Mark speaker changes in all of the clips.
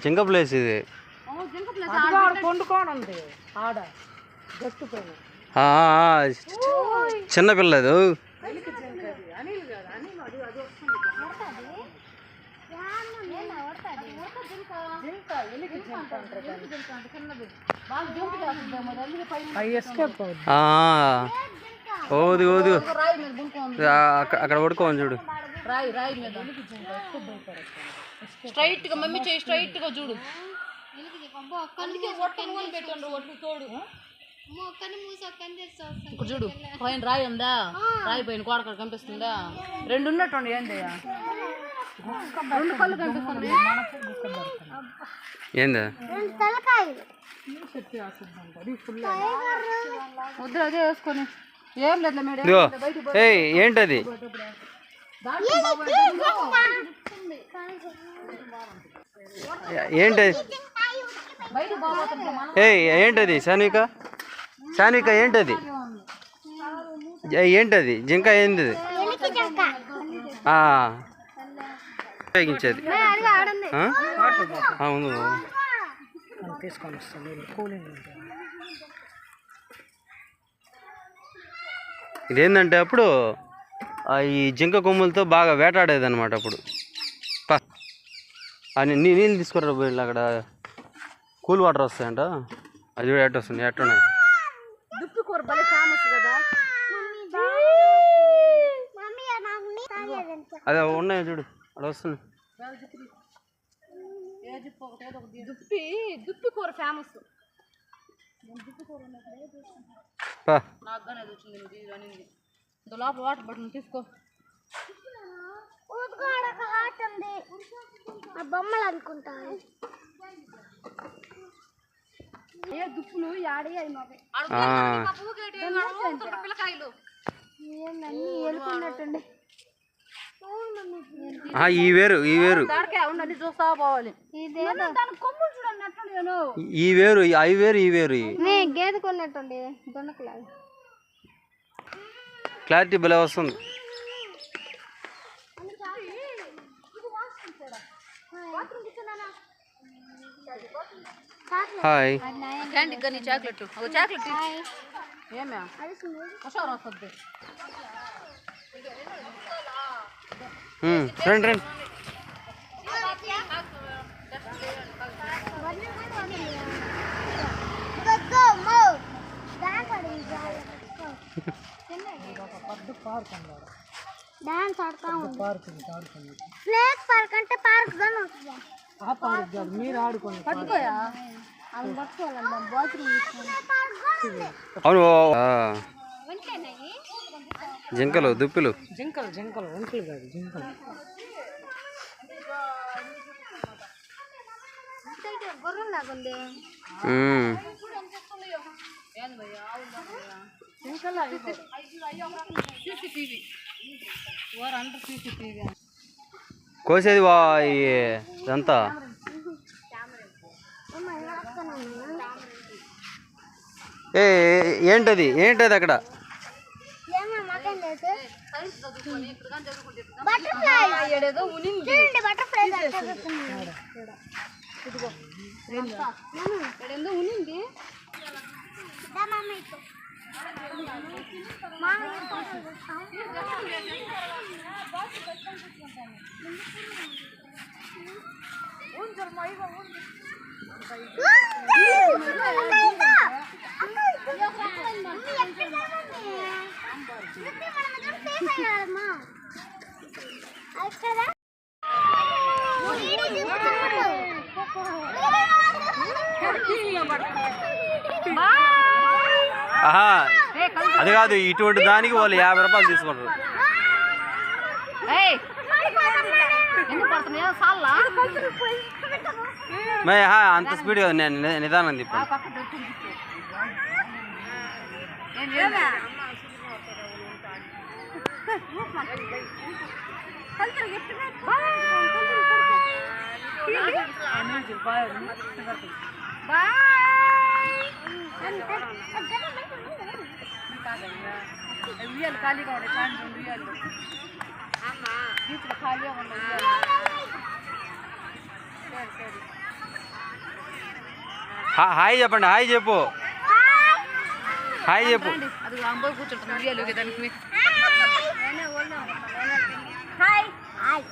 Speaker 1: జింక ప్లేస్ ఇది. చిన్న పిల్లదు. ఓదు ఓదు అక్కడ పడుకోని చూడు.
Speaker 2: స్ట్రైట్ గా మమ్మీ చేయి, స్ట్రైట్ గా చూడు. ఇక్కడ చూడు, పైన రాయి ఉందా? రాయి పైన గోడకడ కనిపిస్తుందా? రెండు ఉన్నట్టు ఏందయ్యా, రెండు కళ్ళు కనిపిస్తుంది.
Speaker 1: ఏందా
Speaker 2: వద్దు, అదే వేసుకొని ఏం లేదు మేడం.
Speaker 1: ఏంటది? ఏంటది? ఏంటది సాన్విక? సాన్విక ఏంటది? ఏంటది? జింక ఏంది? ఉపయోగించేది అవును. ఇదేంటంటే అప్పుడు ఈ జింక కొమ్ములతో బాగా వేటాడేది అనమాట. అప్పుడు నీళ్ళు తీసుకురా పోయి, అక్కడ కూల్ వాటర్ వస్తాయంట. అది కూడా ఎట్ట వస్తుంది, ఎట్టున్నాయి. అదే ఉన్నాయి చూడు, అక్కడ వస్తుంది.
Speaker 2: దుప్పి కూర ఫేమస్. లోపల వాటర్ బట్టలు తీసుకో.
Speaker 3: బొమ్మలు అనుకుంటాను. దుప్పులు పిల్లకాయలు వెళ్ళుకున్నట్టుండి.
Speaker 1: ఈ వేరు ఈ వేరు
Speaker 2: చూస్తా పోవాలి.
Speaker 1: ఈ వేరు అవి వేరు ఈ వేరు.
Speaker 3: గేదె కొన్నట్టుండి దొండకలాగా
Speaker 1: క్లారిటీ భలే వస్తుంది. హాయ్
Speaker 2: చాక్లెట్ చాక్లెట్ ఏమే హుషారు వస్తుంది.
Speaker 1: రండి రండి.
Speaker 3: డాన్స్ ఆడుతా స్నేక్ పార్క్ అంటే పార్క్ గానే ఉంటుంది.
Speaker 2: ఆ పార్క్ కాదు, మీరు ఆడుకోండి. పట్టుకోయా
Speaker 3: అది పట్టుకోవాలమ్మా, బాత్రూమ్
Speaker 1: అవును. జింకలు దుప్పులు.
Speaker 2: జింకలు జింకలు ఒంట్లు కాదు, జింకలు.
Speaker 3: గుర్రం లాగుంది.
Speaker 1: కోసేది ఇదంతా ఏంటది? ఏంటది అక్కడ?
Speaker 3: ఉనింది
Speaker 1: అది కాదు, ఇటువంటి దానికి వాళ్ళు 50 రూపాయలు తీసుకుంటారు. అంత స్పీడ్ కాదు, నేను నిదానం తిప్పాను.
Speaker 3: బాయ్.
Speaker 2: ఉయ్యాలు ఖాళీగా ఉండే చాండి 2 ఉయ్యాలు బీచ్లో ఖాళీగా ఉండే ఉయ్యాలు. సరే సరే
Speaker 1: హాయ్ చెప్పండి, హాయ్ చెప్పు, హాయ్ చెప్పు.
Speaker 2: అది పోయి కూర్చుంటుంది ఉయ్యాలు దానికి.
Speaker 3: హాయ్ హాయ్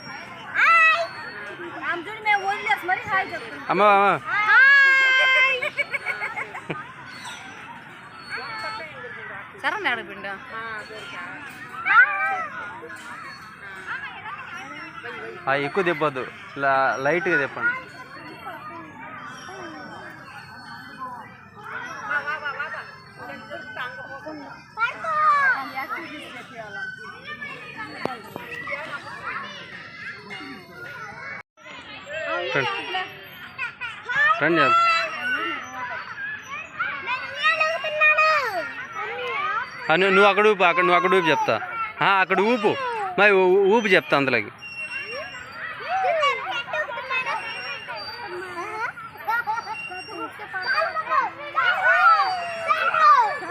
Speaker 3: హాయ్ ఆమె చూడు మేము వదిలేసి మరి హాయ్ చెప్తున్నాం.
Speaker 1: అమ్మ
Speaker 2: సరే ఆడపిండ
Speaker 1: ఎక్కువ తిప్పొద్దు, లైట్గా తిప్పండి. రండి నువ్వు అక్కడ ఊపు, నువ్వు అక్కడ ఊపి చెప్తా. అక్కడ ఊపు మరి ఊపి చెప్తా అందులోకి.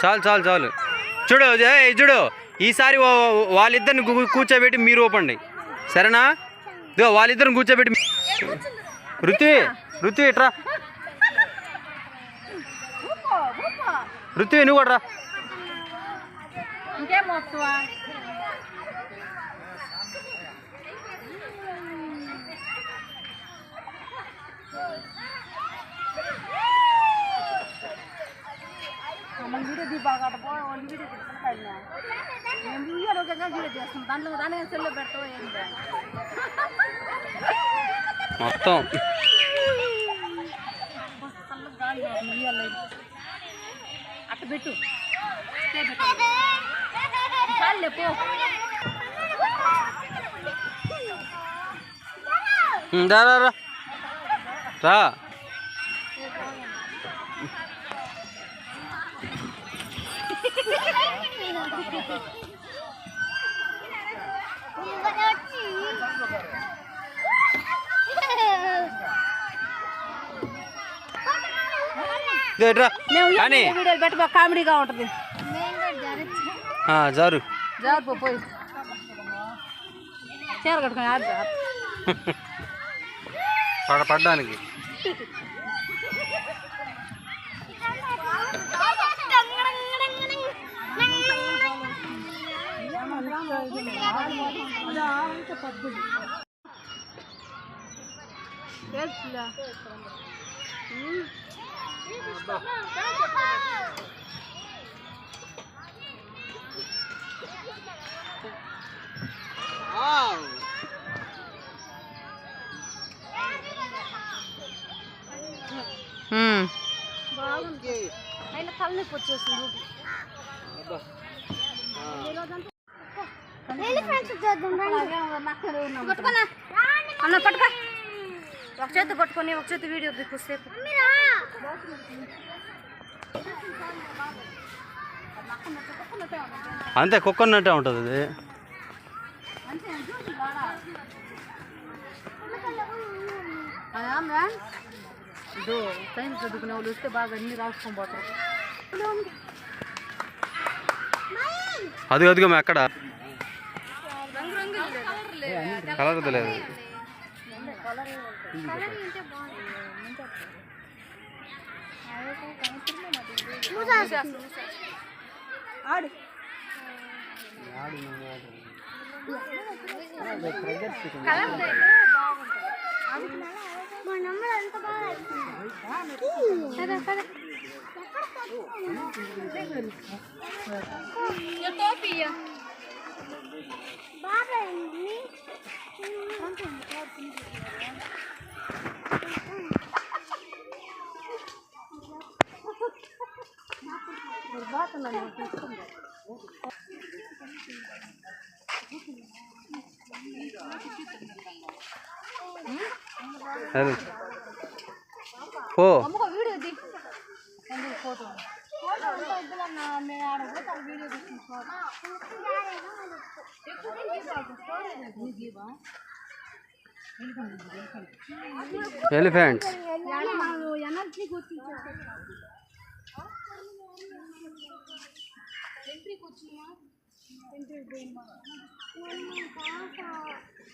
Speaker 1: చాలు చాలు చాలు. చూడు చూడు, ఈసారి వాళ్ళిద్దరిని కూర్చోబెట్టి మీరు ఊపండి, సరేనా? ఇదో వాళ్ళిద్దరిని కూర్చోబెట్టి. రుత్వి ఇట్రా, రుత్వి నువ్వు కూడా రా.
Speaker 2: ఇంకేం వస్తువా వీడియో దీపాగా వీడియో తీసుకుంటా. మేము వీడియో వీడియో చేస్తాం, దాని సెల్లో పెట్టవు ఏంటి
Speaker 1: మొత్తం.
Speaker 2: అట్ట పెట్టు చాలే పో.
Speaker 1: రా రా రా రా. కానీ
Speaker 2: వీడియోలు పెట్టబో, కామెడీగా ఉంటుంది.
Speaker 1: జారు
Speaker 2: జారు పోయి చీర కట్టుకొని
Speaker 1: పడడానికి.
Speaker 3: బాగుంది, అయినా తలనొప్పి వచ్చేసింది.
Speaker 2: అన్న పట్టుకో, ఒక చేతి పట్టుకొని ఒక చేతి వీడియో దిక్కుసేపు.
Speaker 1: అంతే కుక్కన్నట్టే ఉంటుంది అది.
Speaker 2: ఇదో సైన్స్ చదువుకునే వాళ్ళు వస్తే బాగా అన్ని రాసుకొని పోతారు.
Speaker 1: అదిగో ఎక్కడ కలర్ తెలియదు. ఓ ఎలిఫెంట్స్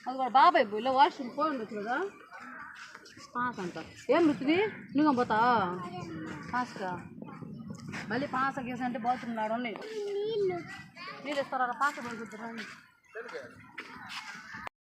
Speaker 2: అది కూడా బాబాయ్ ఇలా వాష్రూమ్ పోయి ఉండొచ్చు కదా పాస్ అంట ఏం రుతువి నువ్వు పోతా పాస్గా మళ్ళీ పాస్ గీస అంటే బాత్రూమ్ నాడు నీళ్ళు ఇస్తారా పాస్ పోయి